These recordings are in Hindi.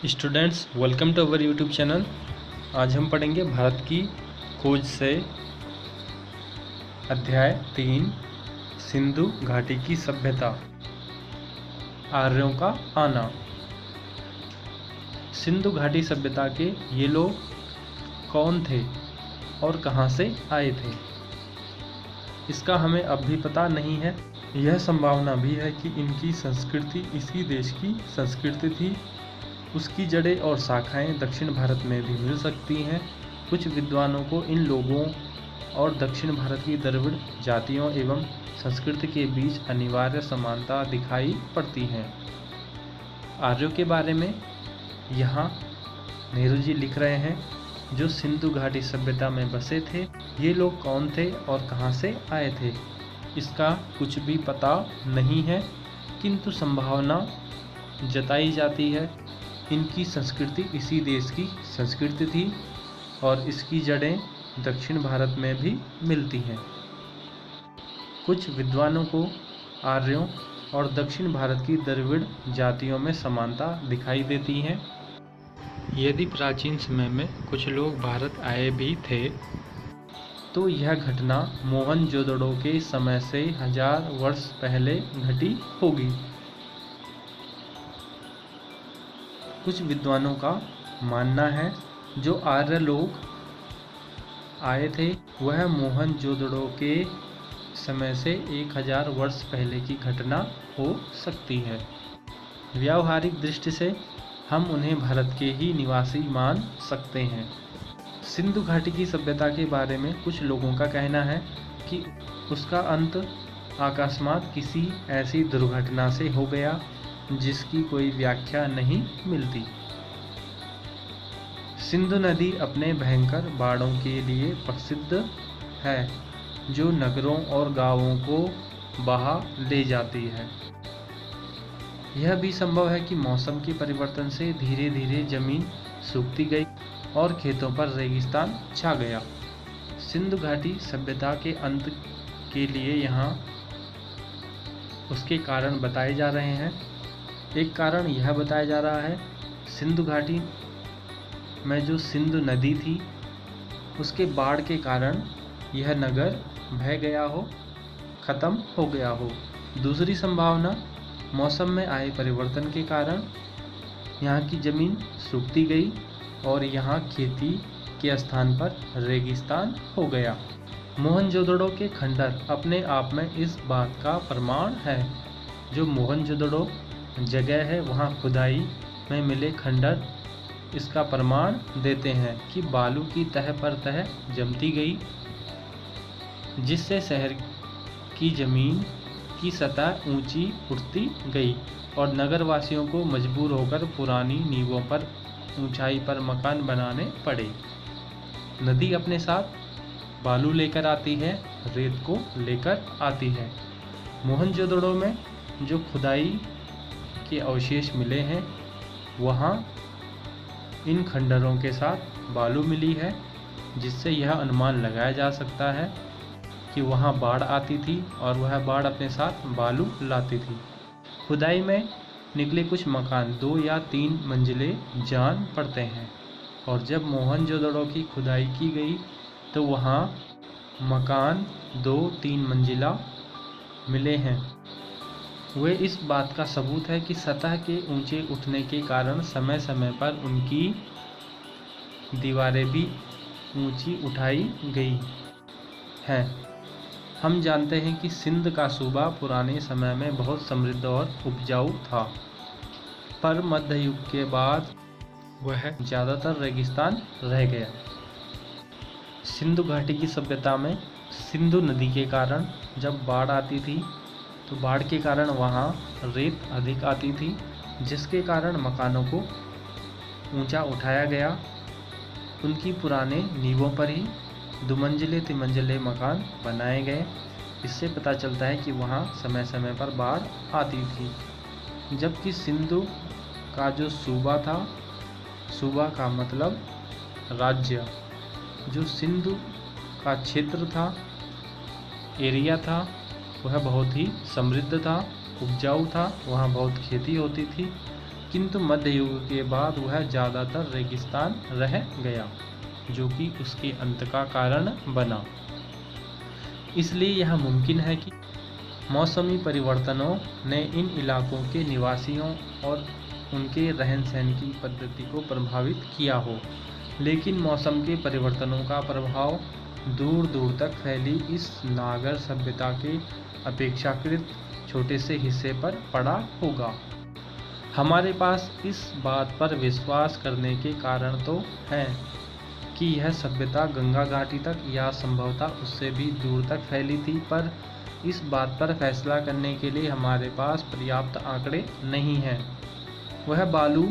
Students, welcome to our YouTube channel. आज हम पढ़ेंगे भारत की खोज से अध्याय 3 सिंधु घाटी की सभ्यता, आर्यों का आना। सिंधु घाटी सभ्यता के ये लोग कौन थे और कहाँ से आए थे, इसका हमें अब भी पता नहीं है। यह संभावना भी है कि इनकी संस्कृति इसी देश की संस्कृति थी। उसकी जड़ें और शाखाएं दक्षिण भारत में भी मिल सकती हैं। कुछ विद्वानों को इन लोगों और दक्षिण भारत की द्रविड़ जातियों एवं संस्कृति के बीच अनिवार्य समानता दिखाई पड़ती है। आर्यों के बारे में यहाँ नेहरू जी लिख रहे हैं, जो सिंधु घाटी सभ्यता में बसे थे। ये लोग कौन थे और कहाँ से आए थे, इसका कुछ भी पता नहीं है, किंतु संभावना जताई जाती है इनकी संस्कृति इसी देश की संस्कृति थी और इसकी जड़ें दक्षिण भारत में भी मिलती हैं। कुछ विद्वानों को आर्यों और दक्षिण भारत की द्रविड़ जातियों में समानता दिखाई देती है। यदि प्राचीन समय में कुछ लोग भारत आए भी थे, तो यह घटना मोहनजोदड़ो के समय से 1000 वर्ष पहले घटी होगी। कुछ विद्वानों का मानना है जो आर्य लोग आए थे वह मोहनजोदड़ो के समय से 1000 वर्ष पहले की घटना हो सकती है। व्यावहारिक दृष्टि से हम उन्हें भारत के ही निवासी मान सकते हैं। सिंधु घाटी की सभ्यता के बारे में कुछ लोगों का कहना है कि उसका अंत अकस्मात किसी ऐसी दुर्घटना से हो गया जिसकी कोई व्याख्या नहीं मिलती। सिंधु नदी अपने भयंकर बाढ़ों के लिए प्रसिद्ध है, जो नगरों और गांवों को बहा ले जाती है। यह भी संभव है कि मौसम के परिवर्तन से धीरे धीरे जमीन सूखती गई और खेतों पर रेगिस्तान छा गया। सिंधु घाटी सभ्यता के अंत के लिए यहाँ उसके कारण बताए जा रहे हैं। एक कारण यह बताया जा रहा है, सिंधु घाटी में जो सिंधु नदी थी उसके बाढ़ के कारण यह नगर बह गया हो, ख़त्म हो गया हो। दूसरी संभावना, मौसम में आए परिवर्तन के कारण यहाँ की ज़मीन सूखती गई और यहाँ खेती के स्थान पर रेगिस्तान हो गया। मोहनजोदड़ो के खंडर अपने आप में इस बात का प्रमाण है। जो मोहनजोदड़ो जगह है वहाँ खुदाई में मिले खंडर इसका प्रमाण देते हैं कि बालू की तह पर तह जमती गई, जिससे शहर की ज़मीन की सतह ऊंची उठती गई और नगरवासियों को मजबूर होकर पुरानी नींवों पर ऊंचाई पर मकान बनाने पड़े। नदी अपने साथ बालू लेकर आती है, रेत को लेकर आती है। मोहनजोदड़ो में जो खुदाई के अवशेष मिले हैं वहाँ इन खंडरों के साथ बालू मिली है, जिससे यह अनुमान लगाया जा सकता है कि वहाँ बाढ़ आती थी और वह बाढ़ अपने साथ बालू लाती थी। खुदाई में निकले कुछ मकान 2 या 3 मंजिले जान पड़ते हैं और जब मोहनजोदड़ो की खुदाई की गई तो वहाँ मकान 2-3 मंजिला मिले हैं। वे इस बात का सबूत है कि सतह के ऊंचे उठने के कारण समय समय पर उनकी दीवारें भी ऊंची उठाई गई हैं। हम जानते हैं कि सिंध का सूबा पुराने समय में बहुत समृद्ध और उपजाऊ था, पर मध्य युग के बाद वह ज़्यादातर रेगिस्तान रह गया। सिंधु घाटी की सभ्यता में सिंधु नदी के कारण जब बाढ़ आती थी तो बाढ़ के कारण वहाँ रेत अधिक आती थी, जिसके कारण मकानों को ऊंचा उठाया गया। उनकी पुराने नींवों पर ही दुमंजिले तिमंजिले मकान बनाए गए। इससे पता चलता है कि वहाँ समय समय पर बाढ़ आती थी। जबकि सिंधु का जो सूबा था, सूबा का मतलब राज्य, जो सिंधु का क्षेत्र था, एरिया था, वह बहुत ही समृद्ध था, उपजाऊ था। वहाँ बहुत खेती होती थी किंतु मध्य युग के बाद वह ज़्यादातर रेगिस्तान रह गया, जो कि उसके अंत का कारण बना। इसलिए यह मुमकिन है कि मौसमी परिवर्तनों ने इन इलाकों के निवासियों और उनके रहन सहन की पद्धति को प्रभावित किया हो, लेकिन मौसम के परिवर्तनों का प्रभाव दूर दूर तक फैली इस नागर सभ्यता के अपेक्षाकृत छोटे से हिस्से पर पड़ा होगा। हमारे पास इस बात पर विश्वास करने के कारण तो है कि यह सभ्यता गंगा घाटी तक या संभवतः उससे भी दूर तक फैली थी, पर इस बात पर फैसला करने के लिए हमारे पास पर्याप्त आंकड़े नहीं हैं। वह बालू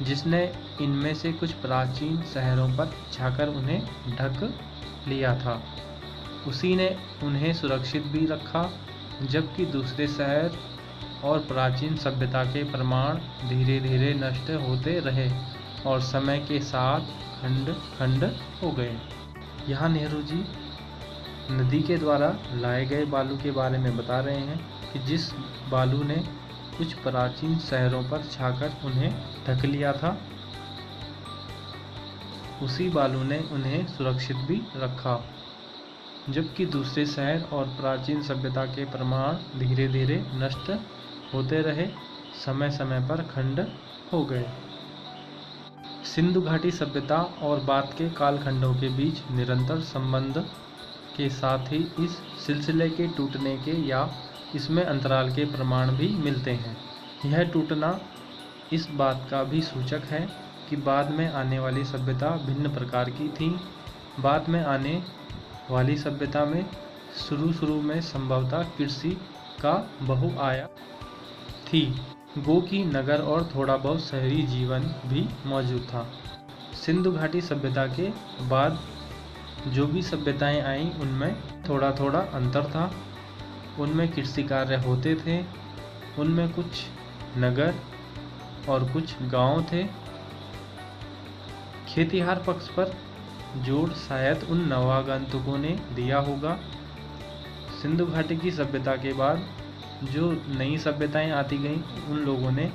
जिसने इनमें से कुछ प्राचीन शहरों पर छाकर उन्हें ढक लिया था, उसी ने उन्हें सुरक्षित भी रखा, जबकि दूसरे शहर और प्राचीन सभ्यता के प्रमाण धीरे धीरे नष्ट होते रहे और समय के साथ खंड खंड हो गए। यहाँ नेहरू जी नदी के द्वारा लाए गए बालू के बारे में बता रहे हैं कि जिस बालू ने कुछ प्राचीन शहरों पर छाकर उन्हें ढक लिया था, उसी बालू ने उन्हें सुरक्षित भी रखा, जबकि दूसरे शहर और प्राचीन सभ्यता के प्रमाण धीरे धीरे नष्ट होते रहे, समय समय पर खंड हो गए। सिंधु घाटी सभ्यता और बाद के कालखंडों के बीच निरंतर संबंध के साथ ही इस सिलसिले के टूटने के या इसमें अंतराल के प्रमाण भी मिलते हैं। यह टूटना इस बात का भी सूचक है कि बाद में आने वाली सभ्यता भिन्न प्रकार की थी। बाद में आने वाली सभ्यता में शुरू में संभवतः कृषि का बहुआयाम थी, गो की नगर और थोड़ा बहुत शहरी जीवन भी मौजूद था। सिंधु घाटी सभ्यता के बाद जो भी सभ्यताएं आईं उनमें थोड़ा थोड़ा अंतर था। उनमें कृषि कार्य होते थे, उनमें कुछ नगर और कुछ गांव थे। खेतिहार पक्ष पर जोर शायद उन नवागंतुकों ने दिया होगा। सिंधु घाटी की सभ्यता के बाद जो नई सभ्यताएं आती गईं, उन लोगों ने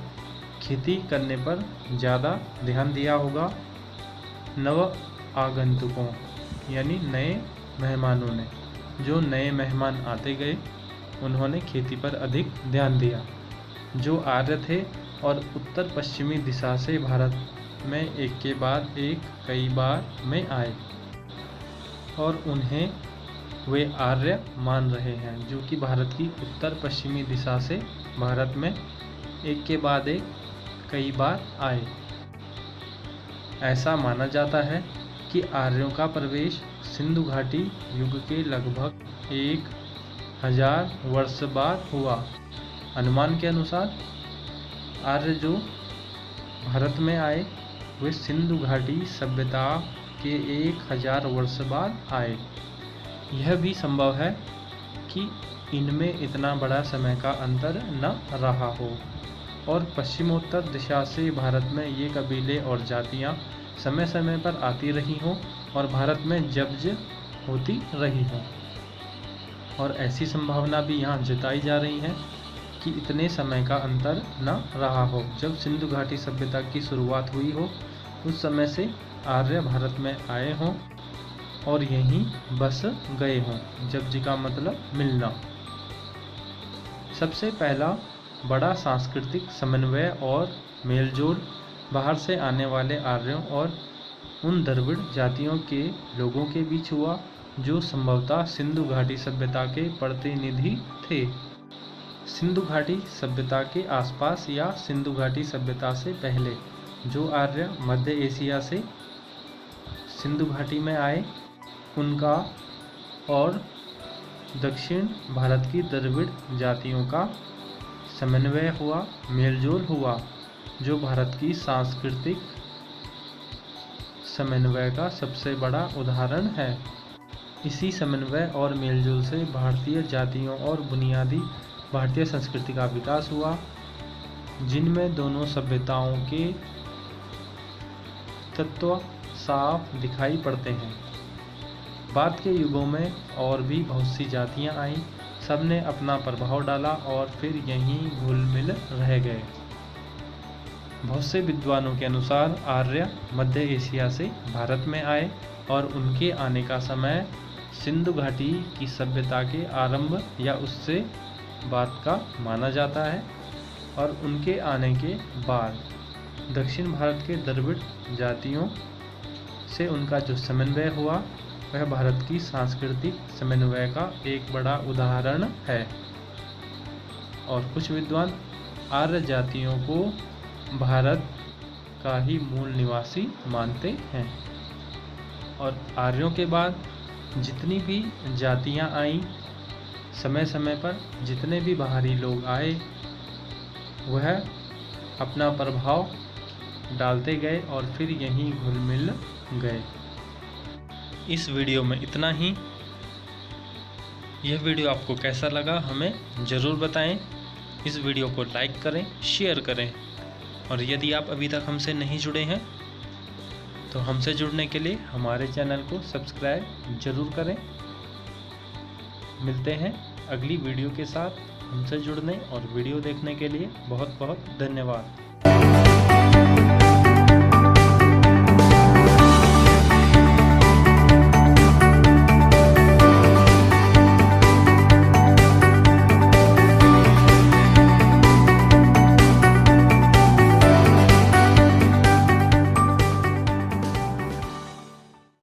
खेती करने पर ज़्यादा ध्यान दिया होगा। नव आगंतुकों यानी नए मेहमानों ने, जो नए मेहमान आते गए, उन्होंने खेती पर अधिक ध्यान दिया। जो आर्य थे और उत्तर पश्चिमी दिशा से भारत में एक के बाद एक कई बार में आए और उन्हें वे आर्य मान रहे हैं, जो कि भारत की उत्तर पश्चिमी दिशा से भारत में एक के बाद एक कई बार आए। ऐसा माना जाता है कि आर्यों का प्रवेश सिंधु घाटी युग के लगभग 1000 वर्ष बाद हुआ। अनुमान के अनुसार आर्य जो भारत में आए वे सिंधु घाटी सभ्यता के 1000 वर्ष बाद आए। यह भी संभव है कि इनमें इतना बड़ा समय का अंतर न रहा हो और पश्चिमोत्तर दिशा से भारत में ये कबीले और जातियां समय समय पर आती रही हों और भारत में जब्ज होती रही हों। और ऐसी संभावना भी यहाँ जताई जा रही है कि इतने समय का अंतर न रहा हो। जब सिंधु घाटी सभ्यता की शुरुआत हुई हो, उस समय से आर्य भारत में आए हों और यहीं बस गए हों। जब्ज का मतलब मिलना। सबसे पहला बड़ा सांस्कृतिक समन्वय और मेलजोल बाहर से आने वाले आर्यों और उन द्रविड़ जातियों के लोगों के बीच हुआ, जो संभवतः सिंधु घाटी सभ्यता के प्रतिनिधि थे। सिंधु घाटी सभ्यता के आसपास या सिंधु घाटी सभ्यता से पहले जो आर्य मध्य एशिया से सिंधु घाटी में आए, उनका और दक्षिण भारत की द्रविड़ जातियों का समन्वय हुआ, मेलजोल हुआ, जो भारत की सांस्कृतिक समन्वय का सबसे बड़ा उदाहरण है। इसी समन्वय और मेलजोल से भारतीय जातियों और बुनियादी भारतीय संस्कृति का विकास हुआ, जिनमें दोनों सभ्यताओं के तत्व साफ दिखाई पड़ते हैं। बाद के युगों में और भी बहुत सी जातियां आईं, सबने अपना प्रभाव डाला और फिर यहीं घुल मिल रह गए। बहुत से विद्वानों के अनुसार आर्य मध्य एशिया से भारत में आए और उनके आने का समय सिंधु घाटी की सभ्यता के आरंभ या उससे बाद का माना जाता है। और उनके आने के बाद दक्षिण भारत के द्रविड़ जातियों से उनका जो समन्वय हुआ वह भारत की सांस्कृतिक समन्वय का एक बड़ा उदाहरण है। और कुछ विद्वान आर्य जातियों को भारत का ही मूल निवासी मानते हैं। और आर्यों के बाद जितनी भी जातियां आईं, समय समय पर जितने भी बाहरी लोग आए वह अपना प्रभाव डालते गए और फिर यहीं घुल मिल गए। इस वीडियो में इतना ही। यह वीडियो आपको कैसा लगा हमें ज़रूर बताएं। इस वीडियो को लाइक करें, शेयर करें और यदि आप अभी तक हमसे नहीं जुड़े हैं तो हमसे जुड़ने के लिए हमारे चैनल को सब्सक्राइब ज़रूर करें। मिलते हैं अगली वीडियो के साथ। हमसे जुड़ने और वीडियो देखने के लिए बहुत बहुत धन्यवाद।